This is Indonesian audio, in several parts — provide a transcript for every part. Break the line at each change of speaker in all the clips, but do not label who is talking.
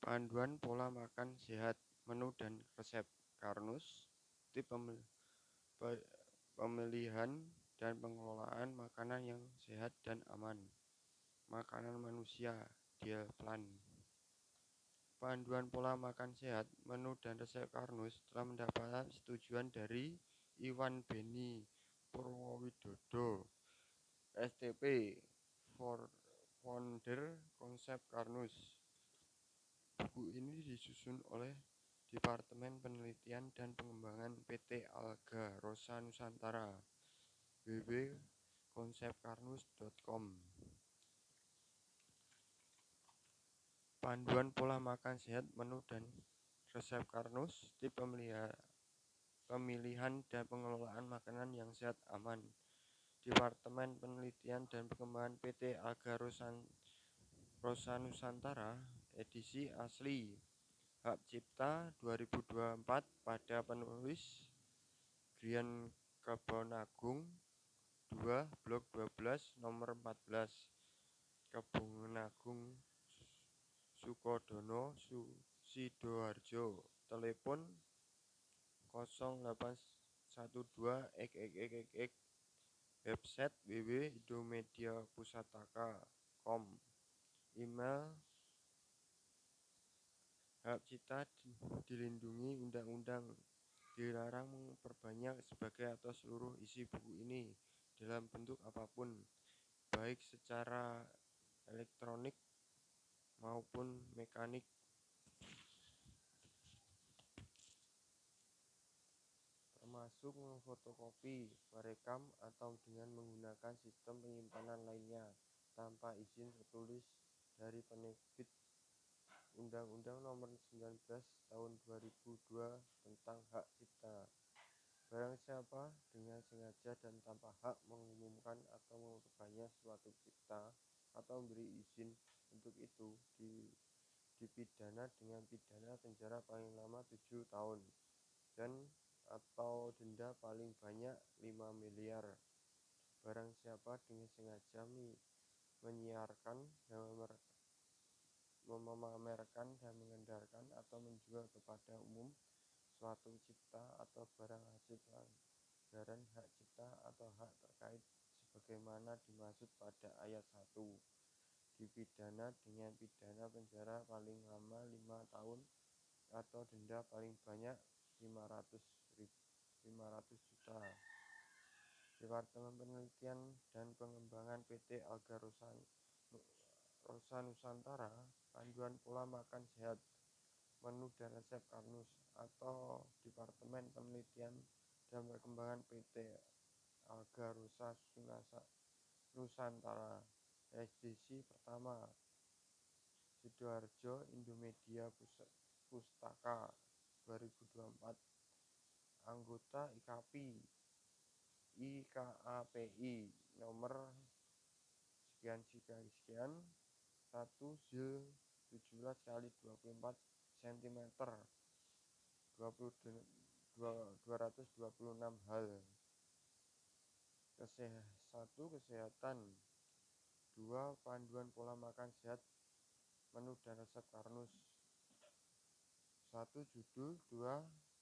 Panduan pola makan sehat, menu dan resep Karnus, tip pemilihan dan pengelolaan makanan yang sehat dan aman. Makanan manusia, Diel Plan. Panduan pola makan sehat, menu dan resep Karnus telah mendapat setujuan dari Iwan Beni Purwowidodo, STP, founder konsep Karnus. Buku ini disusun oleh Departemen Penelitian dan Pengembangan PT Alga Rosa Nusantara, www.konsepkarnus.com. Panduan pola makan sehat, menu dan resep Karnus, tip pemilihan dan pengelolaan makanan yang sehat aman. Departemen Penelitian dan Pengembangan PT Alga Rosa Nusantara, edisi asli, Hak Cipta 2024, pada penulis Grian Kebonagung 2, Blok 12, nomor 14, Kebonagung Sukodono, Sidoarjo. Telepon 0812 website www.indomediapusataka.com. Email hak cipta dilindungi undang-undang, dilarang memperbanyak sebagai atau seluruh isi buku ini dalam bentuk apapun, baik secara elektronik maupun mekanik, termasuk memfotokopi, merekam, atau dengan menggunakan sistem penyimpanan lainnya tanpa izin tertulis dari penerbit Undang-Undang Nomor 19 Tahun 2002 tentang Hak Cipta. Barang siapa dengan sengaja dan tanpa hak mengumumkan atau memperbanyak suatu cipta atau memberi izin untuk itu dipidana dengan pidana penjara paling lama 7 tahun dan atau denda paling banyak 5 miliar. Barang siapa dengan sengaja menyiarkan dan memamerkan dan mengedarkan atau menjual kepada umum suatu cipta atau barang hasil pelanggaran hak cipta atau hak terkait sebagaimana dimaksud pada ayat 1, dipidana dengan pidana penjara paling lama 5 tahun atau denda paling banyak 500 juta. Departemen Penelitian dan Pengembangan PT Alga Rosa Nusantara, Panduan Pola Makan Sehat, Menu dan Resep Karnus, atau Departemen Penelitian dan Pengembangan PT Alga Rosa Nusantara, edisi pertama, Sidoarjo, Indomedia Pustaka 2024, anggota IKAPI nomor sekian 1 Zil 17 kali 24 cm 226 hal. 1. Kesehatan. 2. Panduan pola makan sehat, menu dan resep Karnus. 1. Judul. 2.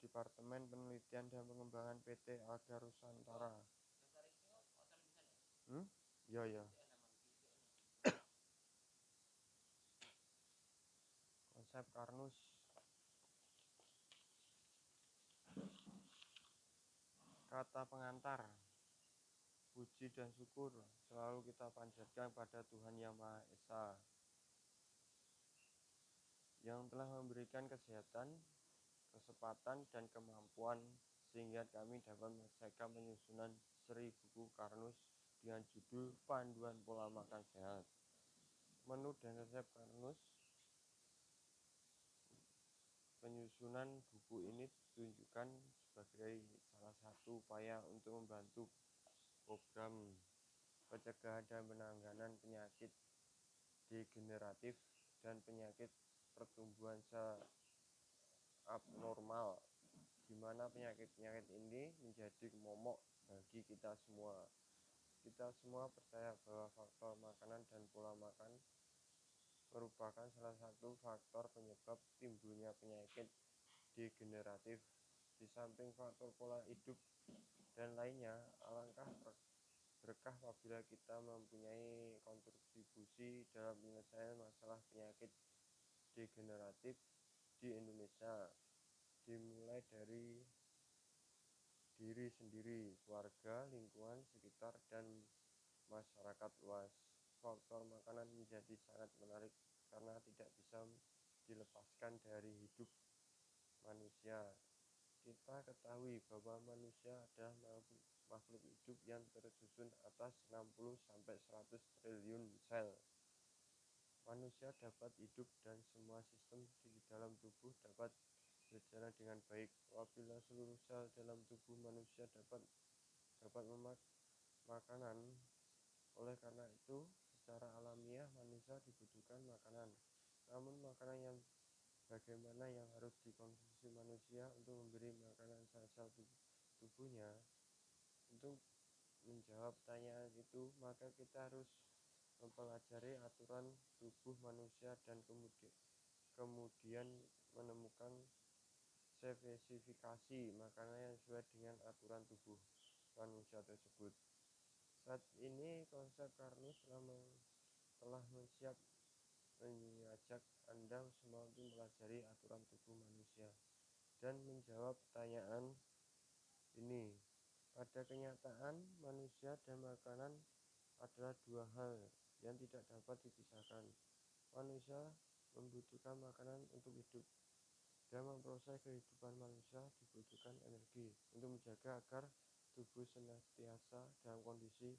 Departemen Penelitian dan Pengembangan PT Alga Nusantara. Ya. Konsep Karnus. Kata pengantar. Puji dan syukur selalu kita panjatkan pada Tuhan Yang Maha Esa, yang telah memberikan kesehatan, kesempatan, dan kemampuan sehingga kami dapat menyelesaikan penyusunan seri buku Karnus dengan judul Panduan Pola Makan Sehat, Menu dan Resep Karnus. Penyusunan buku ini ditunjukkan sebagai salah satu upaya untuk membantu program pencegahan dan penanganan penyakit degeneratif dan penyakit pertumbuhan sel abnormal, di mana penyakit-penyakit ini menjadi momok bagi kita semua. Kita semua percaya bahwa faktor makanan dan pola makan merupakan salah satu faktor penyebab timbulnya penyakit degeneratif. Di samping faktor pola hidup dan lainnya, alangkah berkah apabila kita mempunyai kontribusi dalam penyelesaian masalah penyakit degeneratif di Indonesia, dimulai dari diri sendiri, keluarga, lingkungan sekitar, dan masyarakat luas. Faktor makanan menjadi sangat menarik karena tidak bisa dilepaskan dari hidup manusia. Kita ketahui bahwa manusia adalah makhluk hidup yang tersusun atas 60-100 triliun sel. Manusia dapat hidup dan semua sistem di dalam tubuh dapat berjalan dengan baik apabila seluruh sel dalam tubuh manusia dapat makanan. Oleh karena itu, secara alamiah manusia dibutuhkan makanan. Namun makanan yang bagaimana yang harus dikonsumsi manusia untuk memberi makanan sel-sel tubuhnya? Untuk menjawab pertanyaan itu, maka kita harus mempelajari aturan tubuh manusia dan kemudian menemukan spesifikasi makanan yang sesuai dengan aturan tubuh manusia tersebut. Saat ini konsep Karnus telah mengajak Anda semua untuk mempelajari aturan tubuh manusia dan menjawab pertanyaan ini. Pada kenyataan, manusia dan makanan adalah dua hal yang tidak dapat dipisahkan. Manusia membutuhkan makanan untuk hidup. Dalam memproses kehidupan manusia dibutuhkan energi untuk menjaga agar tubuh senantiasa dalam kondisi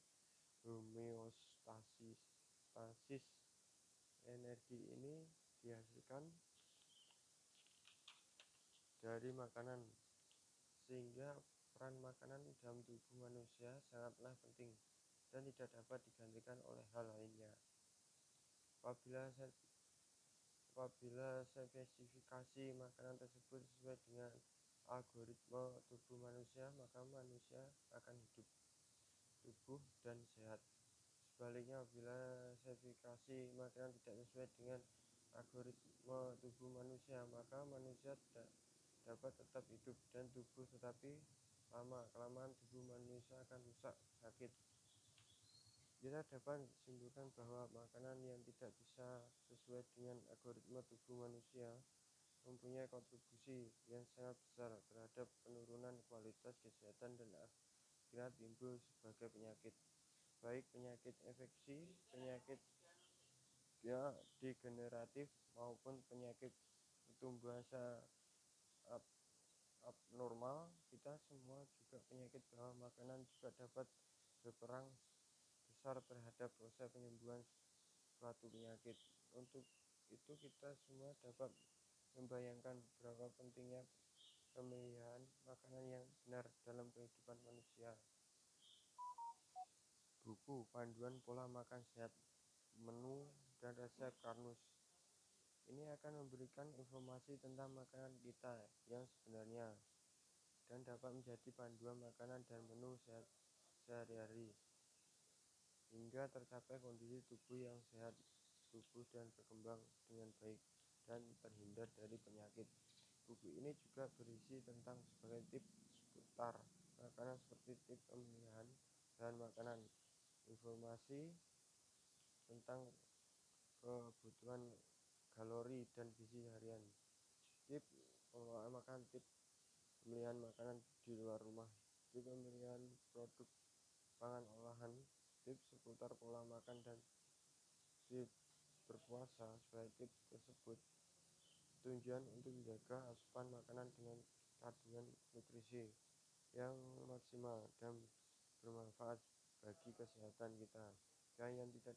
homeostasis. Energi ini dihasilkan dari makanan, sehingga peran makanan dalam tubuh manusia sangatlah penting dan tidak dapat digantikan oleh hal lainnya. Apabila spesifikasi makanan tersebut sesuai dengan algoritma tubuh manusia, maka manusia akan hidup, tubuh, dan sehat. Sebaliknya, apabila spesifikasi makanan tidak sesuai dengan algoritma tubuh manusia, maka manusia tidak dapat tetap hidup dan tubuh, tetapi lama-kelamaan tubuh manusia akan rusak, sakit. Kita dapat simpulkan bahwa makanan yang tidak bisa sesuai dengan algoritma tubuh manusia mempunyai kontribusi yang sangat besar terhadap penurunan kualitas kesehatan dan akhirnya timbul sebagai penyakit, baik penyakit infeksi, penyakit degeneratif, maupun penyakit pertumbuhan abnormal. Kita semua juga penyakit bahwa makanan juga dapat berperan besar terhadap proses penyembuhan suatu penyakit. Untuk itu kita semua dapat membayangkan berapa pentingnya pemilihan makanan yang benar dalam kehidupan manusia. Buku Panduan Pola Makan Sehat, Menu dan Resep Karnus ini akan memberikan informasi tentang makanan kita yang sebenarnya dan dapat menjadi panduan makanan dan menu sehat sehari-hari hingga tercapai kondisi tubuh yang sehat, subur dan berkembang dengan baik dan terhindar dari penyakit. Buku ini juga berisi tentang sebagai tips seputar makanan seperti tips pemilihan bahan makanan, informasi tentang kebutuhan kalori dan gizi harian, tips pengelolaan makan, tips pemilihan makanan di luar rumah, tips pemilihan produk pangan olahan, tips seputar pola makan dan tips berpuasa. Sebagai tips tersebut tujuan untuk menjaga asupan makanan dengan kandungan nutrisi yang maksimal dan bermanfaat bagi kesehatan kita. Dan yang tidak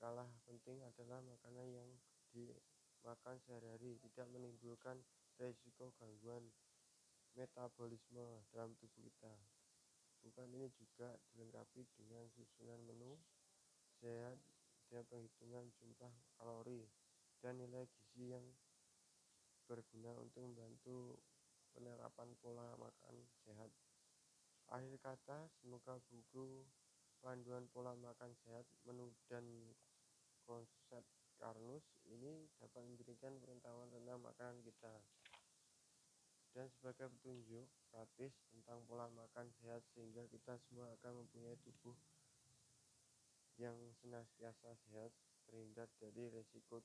kalah penting adalah makanan yang dimakan sehari-hari tidak menimbulkan risiko gangguan metabolisme dalam tubuh kita. Bukan ini juga dilengkapi dengan susunan menu sehat dan penghitungan jumlah kalori dan nilai gizi yang berguna untuk membantu penerapan pola makan sehat. Akhir kata, semoga buku Panduan Pola Makan Sehat, Menu dan Konsep Karnus ini dapat memberikan pengetahuan tentang makanan kita dan sebagai petunjuk praktis tentang pola makan sehat sehingga kita semua akan mempunyai tubuh yang senantiasa sehat, terhindar dari resiko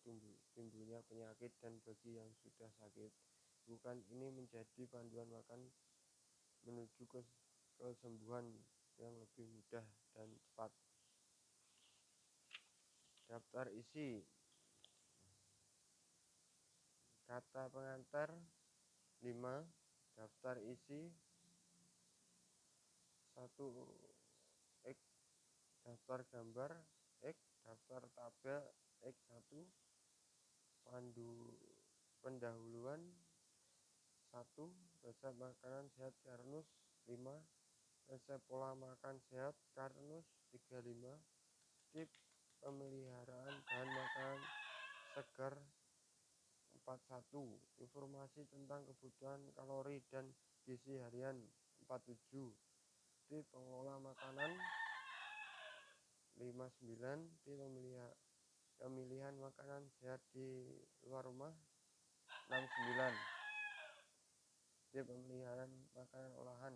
timbulnya penyakit, dan bagi yang sudah sakit, bukan ini menjadi panduan makan menuju kesembuhan yang lebih mudah dan cepat. Daftar isi. Kata pengantar 5. Daftar isi 1 X. Daftar gambar X. Daftar tabel X1. Pendahuluan 1. Resep makanan sehat Karnus 5. Resep pola makan sehat Karnus 35. Tips pemeliharaan bahan makanan segar 41. Informasi tentang kebutuhan kalori dan gizi harian 47. Tips pengelola makanan 59. Tips pemilihan makanan sehat di luar rumah 69. Tips pemeliharaan makanan olahan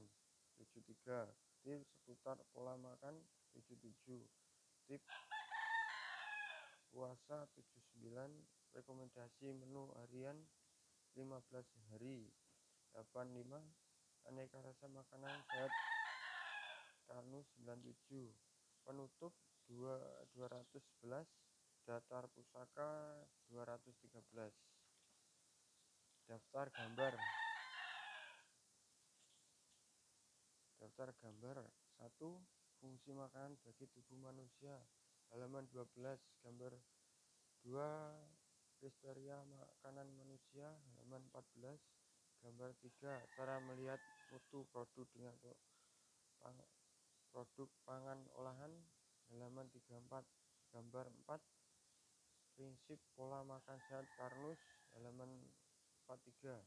73. Tips seputar pola makan 77. Tips puasa 79. Rekomendasi menu harian 15 hari 85. Aneka rasa makanan sehat Karnus 97. Penutup 211. Daftar pusaka 213. Daftar gambar. Daftar gambar 1. Fungsi makanan bagi tubuh manusia halaman 12. Gambar 2. Kriteria makanan manusia halaman 14. Gambar 3. Cara melihat mutu produk dengan produk pangan olahan halaman 34. Gambar 4. Prinsip pola makan sehat Karnus halaman 43.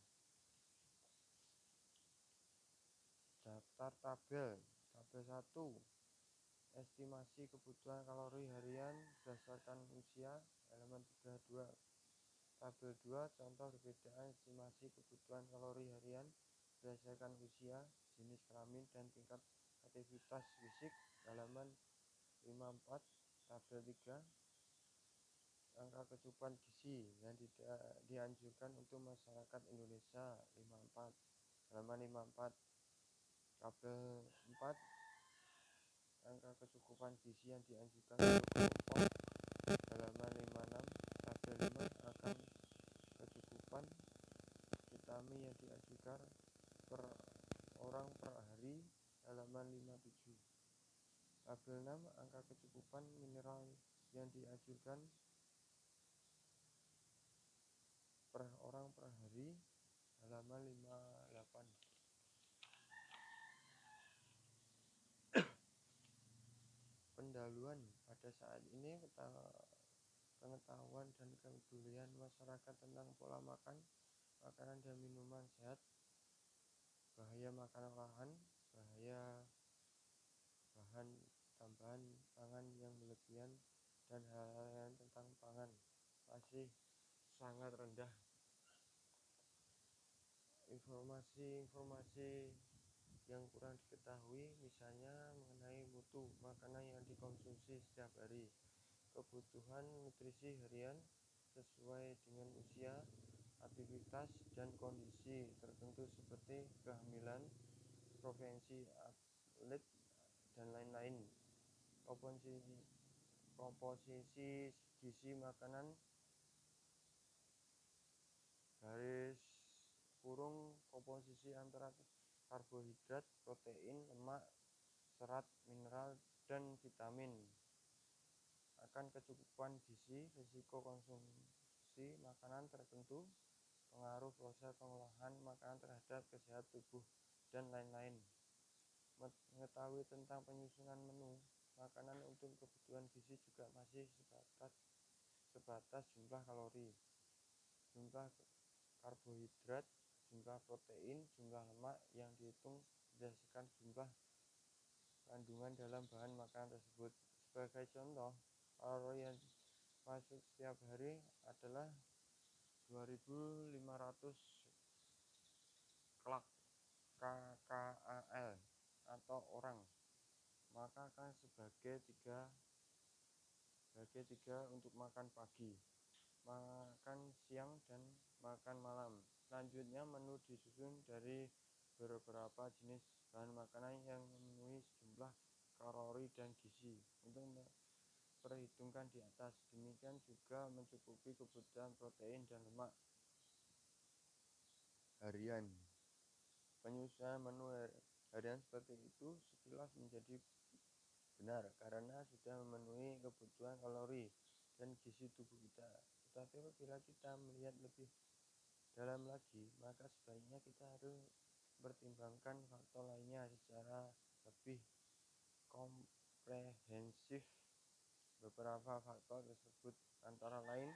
Daftar tabel. Tabel 1. Estimasi kebutuhan kalori harian berdasarkan usia halaman 32. Tabel 2. Contoh perbedaan estimasi kebutuhan kalori harian berdasarkan usia, jenis kelamin, dan tingkat aktivitas fisik halaman 54. Tabel 3. Angka kecukupan gizi yang dianjurkan untuk masyarakat Indonesia 54. Halaman 54. Tabel 4. Angka kecukupan gizi yang dianjurkan untuk kelompok halaman 56. Tabel 5. Angka kecukupan vitamin yang dianjurkan per orang per hari halaman 57. Tabel 6. Angka kecukupan mineral yang dianjurkan per orang per hari halaman 58. Pendahuluan. Pada saat ini pengetahuan dan kepedulian masyarakat tentang pola makan, makanan dan minuman sehat, bahaya makanan olahan, bahaya bahan tambahan pangan yang berlebihan, dan hal-hal lain tentang pangan masih sangat rendah. Informasi yang kurang diketahui, misalnya mengenai mutu makanan yang dikonsumsi setiap hari, kebutuhan nutrisi harian sesuai dengan usia, aktivitas, dan kondisi tertentu seperti kehamilan, profesi atlet, dan lain-lain. Komposisi gizi makanan komposisi antara karbohidrat, protein, lemak, serat, mineral, dan vitamin. Akan kecukupan gizi, risiko konsumsi makanan tertentu, pengaruh proses pengolahan makanan terhadap kesehatan tubuh, dan lain-lain. Mengetahui tentang penyusunan menu makanan untuk kebutuhan gizi juga masih sebatas jumlah kalori, jumlah karbohidrat, jumlah protein, jumlah lemak yang dihitung berdasarkan jumlah kandungan dalam bahan makanan tersebut. Sebagai contoh, kalori yang masuk setiap hari adalah 2.500 KKAL atau orang, maka akan sebagai tiga untuk makan pagi, makan siang, dan makan malam. Selanjutnya menu disusun dari beberapa jenis bahan makanan yang memenuhi sejumlah kalori dan gizi untuk perhitungkan di atas. Demikian juga mencukupi kebutuhan protein dan lemak harian. Penyusunan menu harian seperti itu sekilas menjadi benar karena sudah memenuhi kebutuhan kalori dan gizi tubuh kita. Tetapi apabila kita melihat lebih dalam lagi, maka sebaiknya kita harus mempertimbangkan faktor lainnya secara lebih komprehensif. Beberapa faktor tersebut antara lain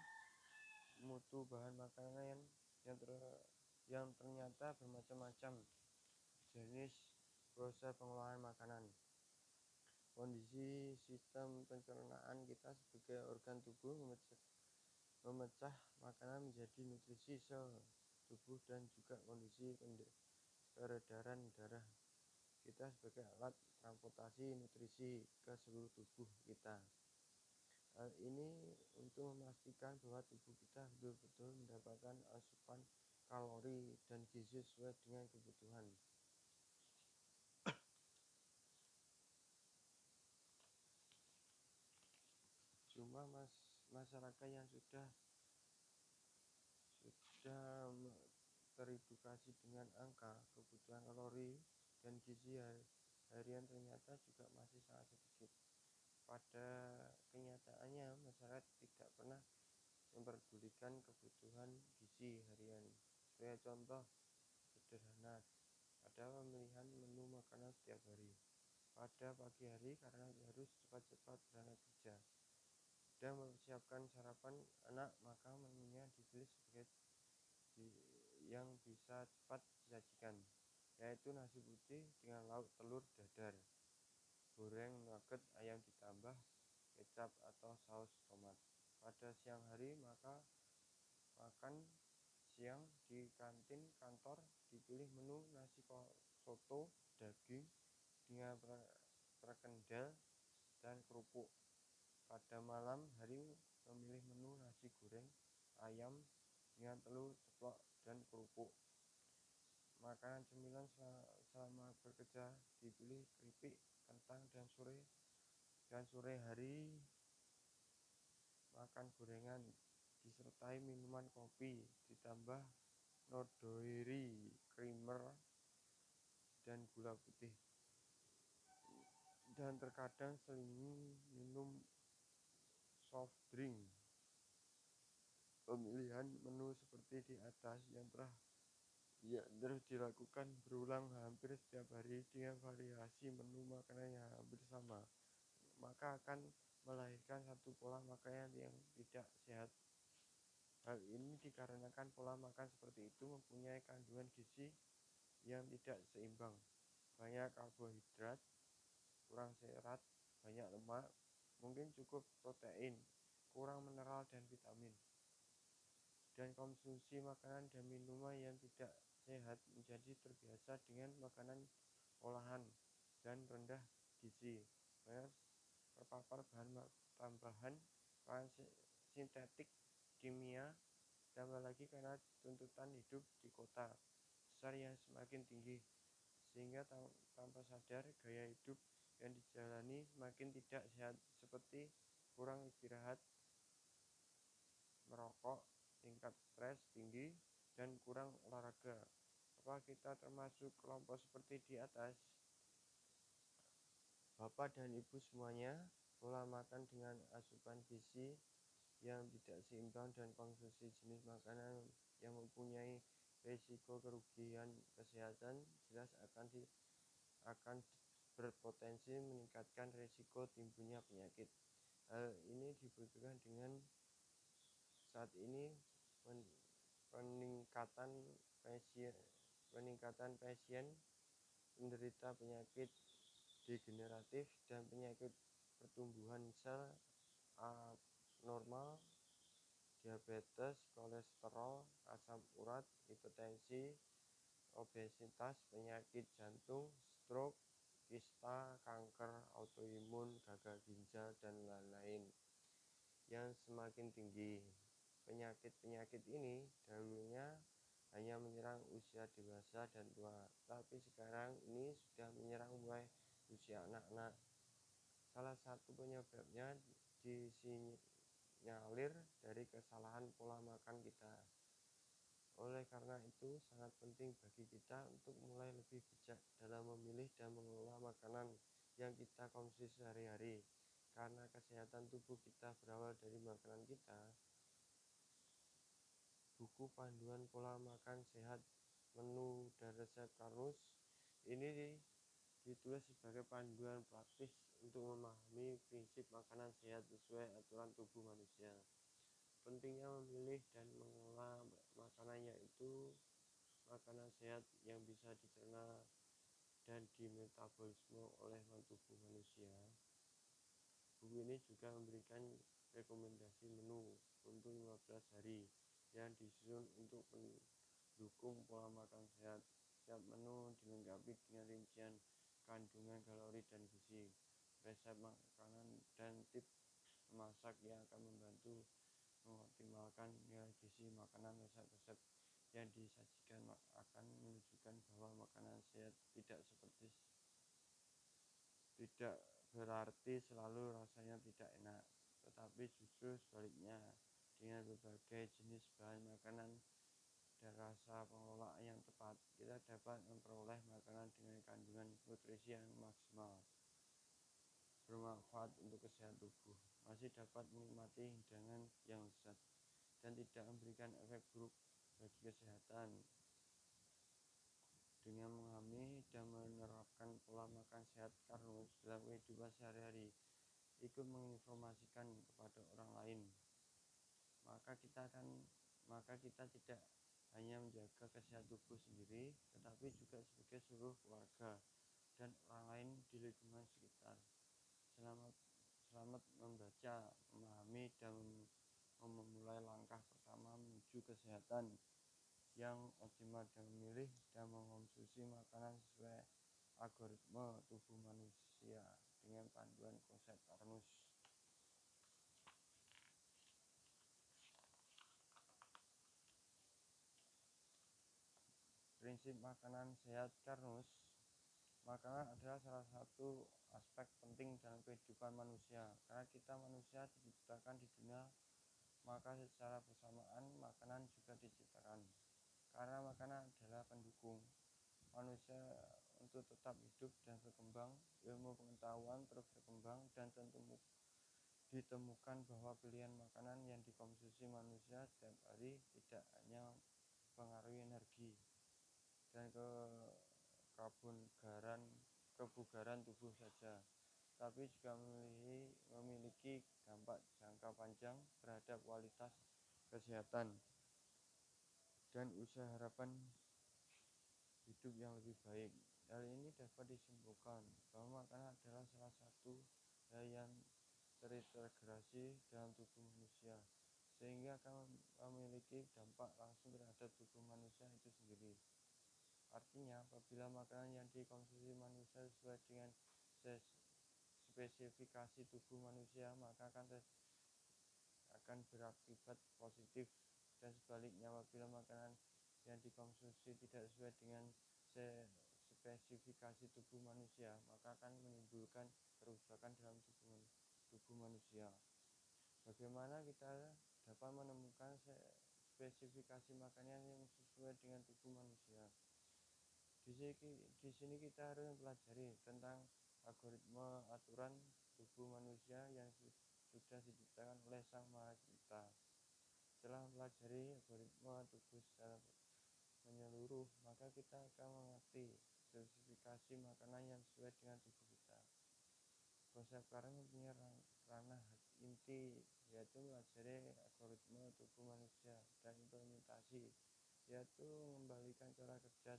mutu bahan makanan yang ternyata bermacam-macam, jenis proses pengolahan makanan, kondisi sistem pencernaan kita sebagai organ tubuh memecah makanan menjadi nutrisi sel tubuh, dan juga kondisi peredaran darah kita sebagai alat transportasi nutrisi ke seluruh tubuh kita. Hal ini untuk memastikan bahwa tubuh kita betul-betul mendapatkan asupan kalori dan gizi sesuai dengan kebutuhan. Jumlah masyarakat yang sudah teredukasi dengan angka kebutuhan kalori dan gizi harian ternyata juga masih sangat sedikit. Pada kenyataannya, masyarakat tidak pernah memperdulikan kebutuhan gizi harian. Sebagai contoh sederhana, ada pemilihan menu makanan setiap hari. Pada pagi hari, karena harus cepat-cepat berangkat kerja dan mempersiapkan sarapan anak, maka menunya dipilih sebagai yang bisa cepat disajikan, yaitu nasi putih dengan lauk telur dadar, goreng nugget ayam ditambah kecap atau saus tomat. Pada siang hari, maka makan siang di kantin kantor dipilih menu nasi soto daging dengan perkedel dan kerupuk. Pada malam hari memilih menu nasi goreng ayam dengan telur ceplok dan kerupuk. Makanan cemilan selama bekerja dipilih keripik, kentang, dan sore hari makan gorengan disertai minuman kopi ditambah nodoiri, creamer, dan gula putih, dan terkadang selingi minum soft drink. Pemilihan menu seperti di atas yang terus dilakukan berulang hampir setiap hari dengan variasi menu makanan yang hampir sama, maka akan melahirkan satu pola makan yang tidak sehat. Hal ini dikarenakan pola makan seperti itu mempunyai kandungan gizi yang tidak seimbang, banyak karbohidrat, kurang serat, banyak lemak, mungkin cukup protein, kurang mineral dan vitamin, dan konsumsi makanan dan minuman yang tidak sehat menjadi terbiasa dengan makanan olahan dan rendah gizi, banyak terpapar bahan tambahan, bahan sintetik, kimia, tambah lagi karena tuntutan hidup di kota besar yang semakin tinggi, sehingga tanpa sadar gaya hidup yang dijalani semakin tidak sehat seperti kurang istirahat, merokok, tingkat stres tinggi, dan kurang olahraga. Apa kita termasuk kelompok seperti di atas? Bapak dan Ibu semuanya, pola makan dengan asupan gizi yang tidak seimbang dan konsumsi jenis makanan yang mempunyai risiko kerugian kesehatan jelas akan berpotensi meningkatkan risiko timbulnya penyakit. Hal ini dibuktikan dengan saat ini peningkatan pasien menderita penyakit degeneratif dan penyakit pertumbuhan sel normal, diabetes, kolesterol, asam urat, hipertensi, obesitas, penyakit jantung, stroke, kista, kanker, autoimun, gagal ginjal, dan lain-lain yang semakin tinggi. Penyakit-penyakit ini dahulunya hanya menyerang usia dewasa dan tua, tapi sekarang ini sudah menyerang mulai usia anak-anak. Salah satu penyebabnya disinyalir dari kesalahan pola makan kita. Oleh karena itu, sangat penting bagi kita untuk mulai lebih bijak dalam memilih dan mengelola makanan yang kita konsumsi sehari-hari. Karena kesehatan tubuh kita berawal dari makanan kita. Buku Panduan Pola Makan Sehat, Menu dan Resep Karnus ini ditulis sebagai panduan praktis untuk memahami prinsip makanan sehat sesuai aturan tubuh manusia. Pentingnya memilih dan mengolah makanan yaitu makanan sehat yang bisa dicerna dan dimetabolisme oleh tubuh manusia. Buku ini juga memberikan rekomendasi menu untuk 15 hari yang disusun untuk mendukung pola makan sehat. Setiap menu dilengkapi dengan rincian kandungan kalori dan gizi, resep makanan, dan tips memasak yang akan membantu mengoptimalkan nilai gizi makanan. Resep-resep yang disajikan akan menunjukkan bahwa makanan sehat tidak berarti selalu rasanya tidak enak, tetapi justru sebaliknya. Dengan berbagai jenis bahan makanan dan rasa pengelolaan yang tepat, kita dapat memperoleh makanan dengan kandungan nutrisi yang maksimal, bermanfaat untuk kesehatan tubuh, masih dapat menikmati hidangan yang lezat, dan tidak memberikan efek buruk bagi kesehatan. Dengan memahami dan menerapkan pola makan sehat Karnus dalam kehidupan sehari-hari, ikut menginformasikan kepada orang lain, maka kita tidak hanya menjaga kesehatan tubuh sendiri, tetapi juga sebagai seluruh keluarga dan orang lain di lingkungan sekitar. Selamat membaca, memahami, dan memulai langkah pertama menuju kesehatan yang optimal dan memilih dan mengonsumsi makanan sesuai algoritma tubuh manusia dengan panduan konsep Karnus. Prinsip makanan sehat Karnus. Makanan adalah salah satu aspek penting dalam kehidupan manusia. Karena kita manusia diciptakan di dunia, maka secara bersamaan makanan juga diciptakan. Karena makanan adalah pendukung manusia untuk tetap hidup dan berkembang, ilmu pengetahuan terus berkembang, dan ditemukan bahwa pilihan makanan yang dikonsumsi manusia setiap hari tidak hanya mempengaruhi energi dan kebugaran tubuh saja, tapi juga memiliki dampak jangka panjang terhadap kualitas kesehatan dan usaha harapan hidup yang lebih baik. Hal ini dapat disimpulkan bahwa makanan adalah salah satu hal yang terintegrasi dalam tubuh manusia, sehingga akan memiliki dampak langsung terhadap tubuh manusia itu sendiri. Artinya, apabila makanan yang dikonsumsi manusia sesuai dengan spesifikasi tubuh manusia, maka akan berakibat positif, dan sebaliknya apabila makanan yang dikonsumsi tidak sesuai dengan spesifikasi tubuh manusia, maka akan menimbulkan kerusakan dalam tubuh manusia. Bagaimana kita dapat menemukan spesifikasi makanan yang sesuai dengan tubuh manusia? Di sini kita harus mempelajari tentang algoritma aturan tubuh manusia yang sudah diciptakan oleh Sang Maha Pencipta. Setelah mempelajari algoritma tubuh secara menyeluruh, maka kita akan mengerti spesifikasi makanan yang sesuai dengan tubuh kita. Konsep Karnus mempunyai ranah inti, yaitu mempelajari algoritma tubuh manusia, dan implementasi, yaitu mengembalikan cara kerja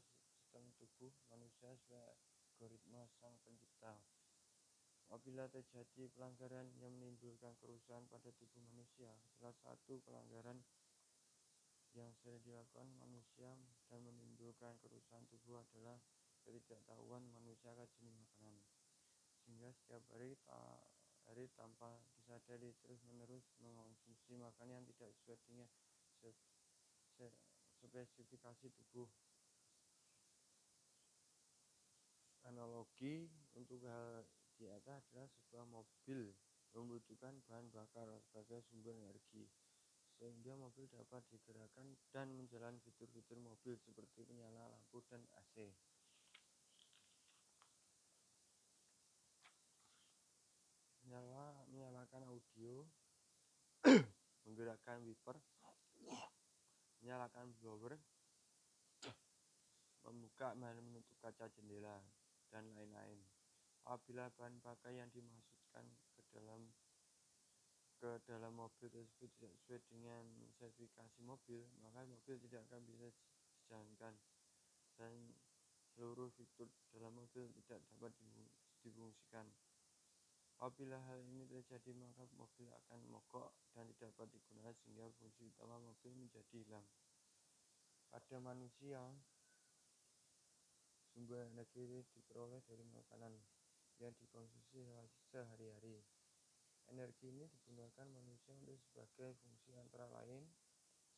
sistem tubuh manusia sesuai algoritma Sang Pencipta. Apabila terjadi pelanggaran yang menimbulkan kerusakan pada tubuh manusia, salah satu pelanggaran yang sering dilakukan manusia dan menimbulkan kerusakan tubuh adalah ketidaktahuan manusia akan jenis makanan, sehingga setiap hari tanpa disadari terus-menerus mengonsumsi makanan yang tidak sesuai dengan spesifikasi tubuh. Analogi untuk hal di atas adalah sebuah mobil membutuhkan bahan bakar sebagai sumber energi, sehingga mobil dapat digerakkan dan menjalankan fitur-fitur mobil seperti penyala lampu dan AC. Menyalakan audio, menggerakkan wiper, menyalakan blower, membuka dan menutup kaca jendela, dan lain-lain. Apabila bahan bakar yang dimasukkan ke dalam mobil tersebut tidak sesuai dengan spesifikasi mobil, maka mobil tidak akan bisa dijalankan dan seluruh fitur dalam mobil tidak dapat difungsikan. Apabila hal ini terjadi, maka mobil akan mogok dan tidak dapat digunakan sehingga fungsi utama mobil menjadi hilang. Pada manusia, sumber energi diperoleh dari makanan yang dikonsumsi sehari-hari. Energi ini digunakan manusia untuk sebagai fungsi antara lain: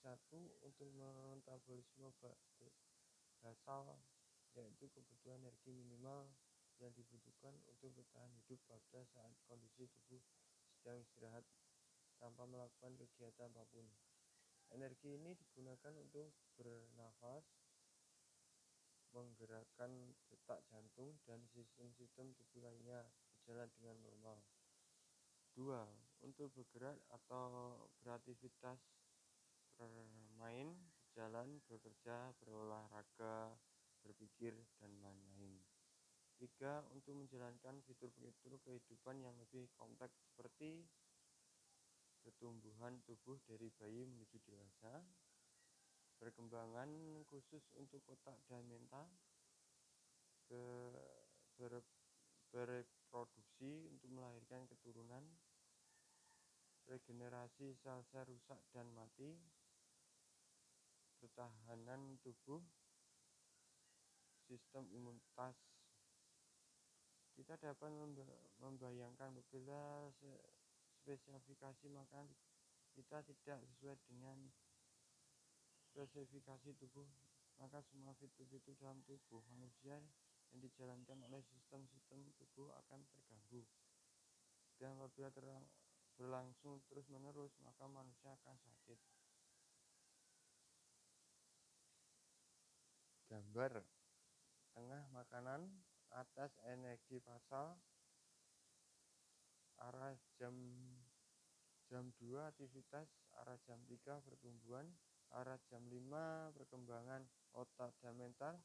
1. Untuk metabolisme basal, yaitu kebutuhan energi minimal yang dibutuhkan untuk bertahan hidup pada saat kondisi tubuh sedang istirahat tanpa melakukan kegiatan apapun. Energi ini digunakan untuk bernafas, menggerakkan detak jantung, dan sistem-sistem tubuh lainnya berjalan dengan normal. 2. Untuk bergerak atau beraktivitas, bermain, berjalan, bekerja, berolahraga, berpikir, dan lain-lain. 3. Untuk menjalankan fitur-fitur kehidupan yang lebih kompleks seperti pertumbuhan tubuh dari bayi menuju dewasa, perkembangan khusus untuk otak dan mental, bereproduksi untuk melahirkan keturunan, regenerasi sel-sel rusak dan mati, pertahanan tubuh, sistem imunitas. Kita dapat membayangkan apabila spesifikasi makanan kita tidak sesuai dengan spesifikasi tubuh, maka semua fitur-fitur dalam tubuh manusia yang dijalankan oleh sistem-sistem tubuh akan terganggu. Dan apabila berlangsung terus-menerus, maka manusia akan sakit. Gambar tengah makanan, atas energi basal, arah jam 2 aktivitas, arah jam 3 pertumbuhan, arah jam 5 perkembangan otak dan mental,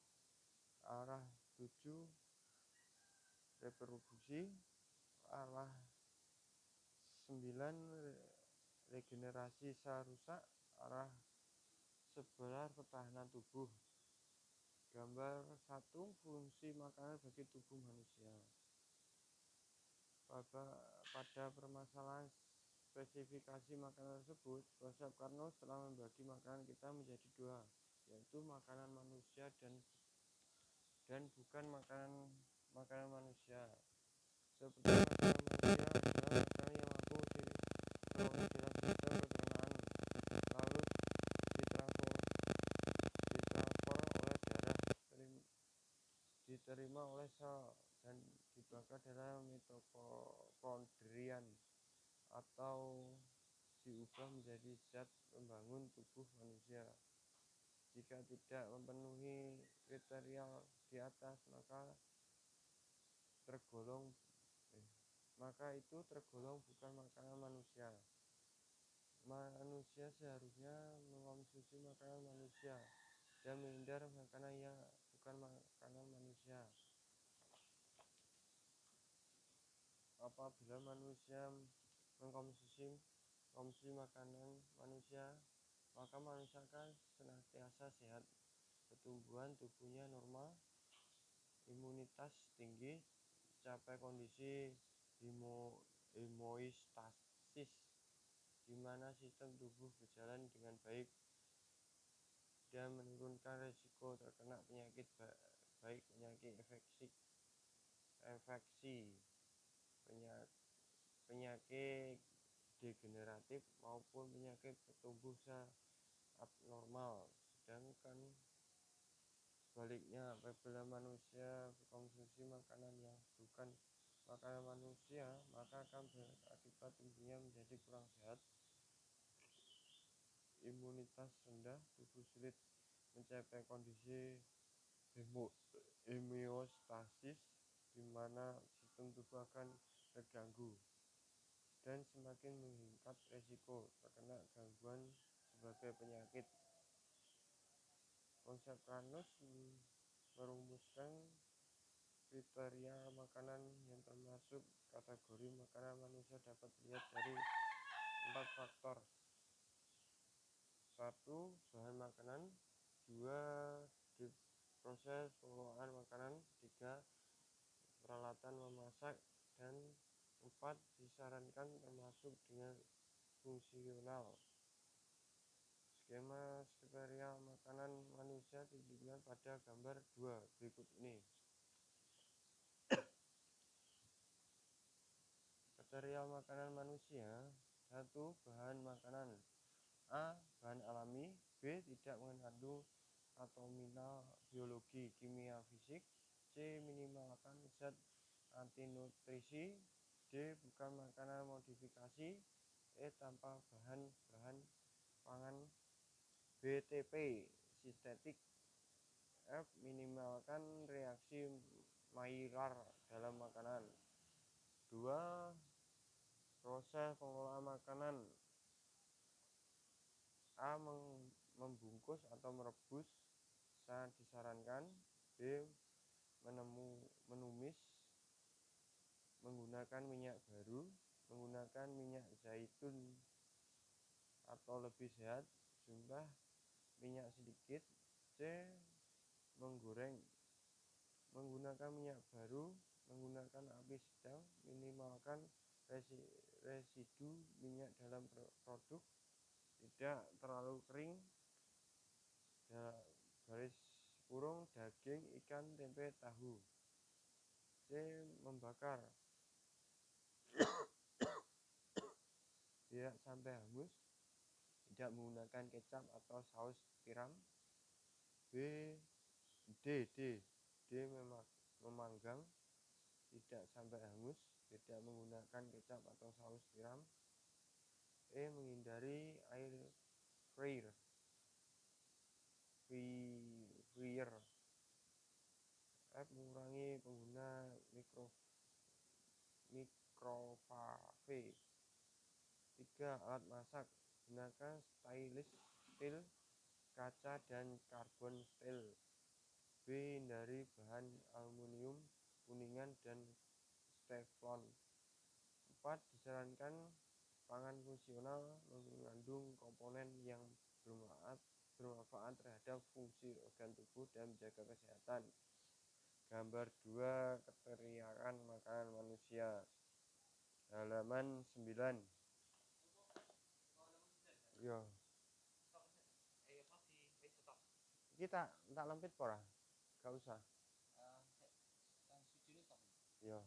arah 7 reproduksi, arah 9 regenerasi sel rusak, arah 11 pertahanan tubuh. Gambar 1. Fungsi makanan bagi tubuh manusia. Pada permasalahan spesifikasi makanan tersebut, Joseph Carnot telah membagi makanan kita menjadi dua, yaitu makanan manusia dan bukan makanan manusia. Seperti makanan manusia adalah makanan yang mampu diperoleh dalam sistem pencernaan, lalu ditransfer oleh darah, diterima oleh sel, dan dibakar dalam mitokondria atau diubah menjadi zat pembangun tubuh manusia. Jika tidak memenuhi kriteria di atas, maka itu tergolong bukan makanan manusia. Manusia seharusnya mengonsumsi makanan manusia dan menghindar makanan yang bukan makanan manusia. Apabila manusia mengkonsumsi makanan manusia, maka manusia akan senantiasa sehat, pertumbuhan tubuhnya normal, imunitas tinggi, mencapai kondisi Hemostasis, di mana sistem tubuh berjalan dengan baik dan menurunkan resiko terkena penyakit, baik penyakit infeksi, penyakit degeneratif maupun penyakit pertumbuh sel abnormal. Sedangkan sebaliknya, apabila manusia mengkonsumsi makanan yang bukan makanan manusia, maka akan berakibat tubuhnya menjadi kurang sehat, imunitas rendah, tubuh sulit mencapai kondisi homeostasis, di mana sistem tubuh akan terganggu dan semakin meningkat resiko terkena gangguan sebagai penyakit. Konsep Carnot merumuskan kriteria makanan yang termasuk kategori makanan manusia dapat dilihat dari 4 faktor. 1. Bahan makanan. 2. Proses pengelolaan makanan. 3. Peralatan memasak. Dan 4. Disarankan termasuk dengan fungsional. Skema kriteria makanan manusia ditunjukkan pada gambar 2 berikut ini. Kriteria makanan manusia. 1. Bahan makanan. A. Bahan alami. B. Tidak mengandung atomimal biologi, kimia, fisik. C. Minimalkan zat antinutrisi. D. Bukan makanan modifikasi. E. Tanpa bahan-bahan pangan BTP sintetik. F. Minimalkan reaksi Maillard dalam makanan. 2. Proses pengelolaan makanan. A. Membungkus atau merebus sangat disarankan. B. Menumis menggunakan minyak baru, menggunakan minyak zaitun atau lebih sehat, jumlah minyak sedikit. C. Menggoreng menggunakan minyak baru, menggunakan api sedang, minimalkan residu minyak dalam produk, tidak terlalu kering, garis kurung daging, ikan, tempe, tahu. C. Membakar tidak sampai hangus, tidak menggunakan kecap atau saus tiram. D. Memanggang tidak sampai hangus, tidak menggunakan kecap atau saus tiram. E. Menghindari air fryer. F. Mengurangi pengguna mikrowave. 3. Alat masak. Gunakan stainless steel, kaca, dan karbon steel. B. Hindari bahan aluminium, kuningan, dan teflon. 4. Disarankan pangan fungsional, mengandung komponen yang bermanfaat terhadap fungsi organ tubuh dan menjaga kesehatan. Gambar 2 kriteria makanan manusia. Halaman 9. Yo. Kita tak lempit pora? Gak usah. Yo.